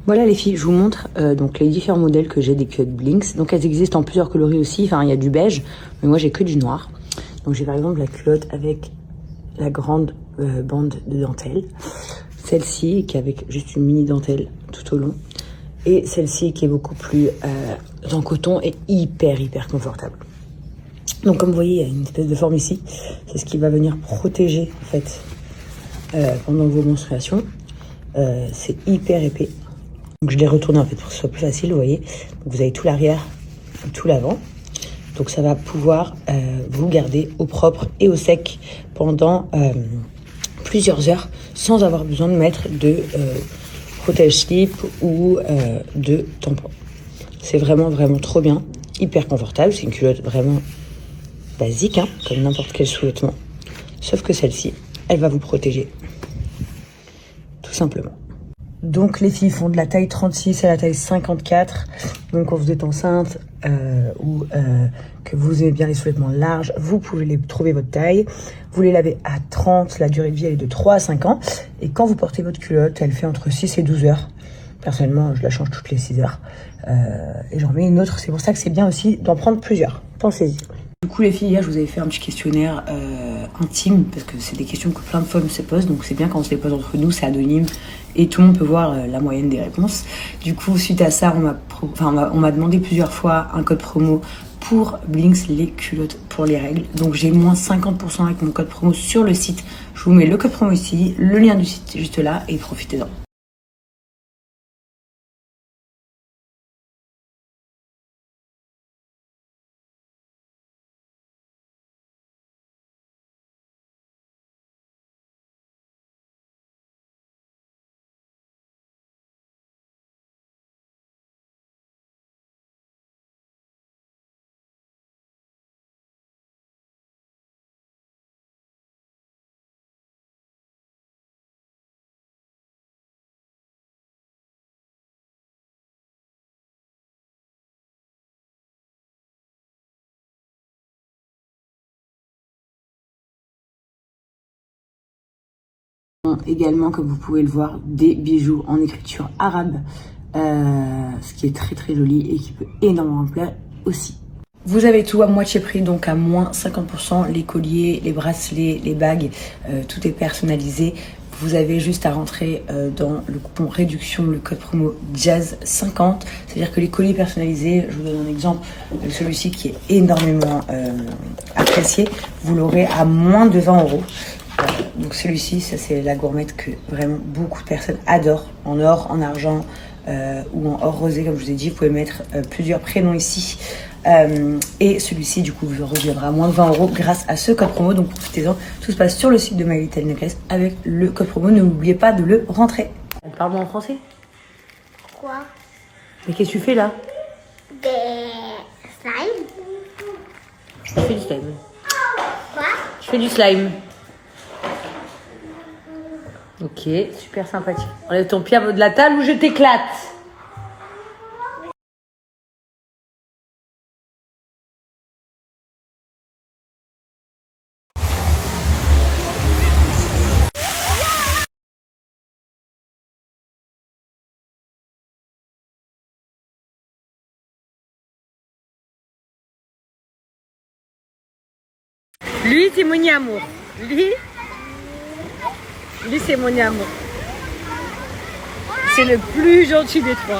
Voilà les filles, je vous montre donc les différents modèles que j'ai des culottes Blinks. Donc elles existent en plusieurs coloris aussi, enfin il y a du beige, mais moi j'ai que du noir. Donc j'ai par exemple la culotte avec la grande bande de dentelle. Celle-ci qui est avec juste une mini dentelle tout au long. Et celle-ci qui est beaucoup plus en coton et hyper confortable. Donc comme vous voyez, il y a une espèce de forme ici. C'est ce qui va venir protéger en fait pendant vos menstruations. C'est hyper épais. Donc je l'ai retourné en fait pour que ce soit plus facile, vous voyez. Donc vous avez tout l'arrière, tout l'avant. Donc ça va pouvoir vous garder au propre et au sec pendant plusieurs heures sans avoir besoin de mettre de protège-slip ou de tampon. C'est vraiment trop bien, hyper confortable. C'est une culotte vraiment basique, hein, comme n'importe quel sous-vêtement. Sauf que celle-ci, elle va vous protéger. Tout simplement. Donc les filles font de la taille 36 à la taille 54. Donc quand vous êtes enceinte ou que vous aimez bien les sous-vêtements larges, vous pouvez les trouver votre taille. Vous les lavez à 30, la durée de vie elle est de 3 à 5 ans. Et quand vous portez votre culotte, elle fait entre 6 et 12 heures. Personnellement, je la change toutes les 6 heures. Et j'en mets une autre, c'est pour ça que c'est bien aussi d'en prendre plusieurs. Pensez-y. Du coup les filles, hier je vous avais fait un petit questionnaire intime, parce que c'est des questions que plein de femmes se posent, donc c'est bien quand on se les pose entre nous, c'est anonyme, et tout le monde peut voir la moyenne des réponses. Du coup, suite à ça, on m'a demandé plusieurs fois un code promo pour Blinks, les culottes pour les règles. Donc j'ai moins 50% avec mon code promo sur le site. Je vous mets le code promo ici, le lien du site juste là, et profitez-en. Également, comme vous pouvez le voir, des bijoux en écriture arabe, ce qui est très joli et qui peut énormément plaire aussi. Vous avez tout à moitié prix, donc à moins 50%, les colliers, les bracelets, les bagues, tout est personnalisé. Vous avez juste à rentrer dans le coupon réduction, le code promo Jazz50, c'est-à-dire que les colliers personnalisés, je vous donne un exemple, celui-ci qui est énormément apprécié, vous l'aurez à moins de 20 €. Donc celui-ci, ça c'est la gourmette que vraiment beaucoup de personnes adorent, en or, en argent ou en or rosé, comme je vous ai dit. Vous pouvez mettre plusieurs prénoms ici. Et celui-ci, du coup, vous reviendra à moins de 20 € grâce à ce code promo. Donc profitez-en. Tout se passe sur le site de My Little Necklace avec le code promo. N'oubliez pas de le rentrer. Parle-moi en français. Quoi? Mais qu'est-ce que tu fais là? Des slimes. Je fais du slime. Quoi? Je fais du slime. Ok, super sympathique. Enlève ton pied de la table ou je t'éclate. Lui, c'est mon amour. Lui, c'est mon amour. C'est le plus gentil des trois.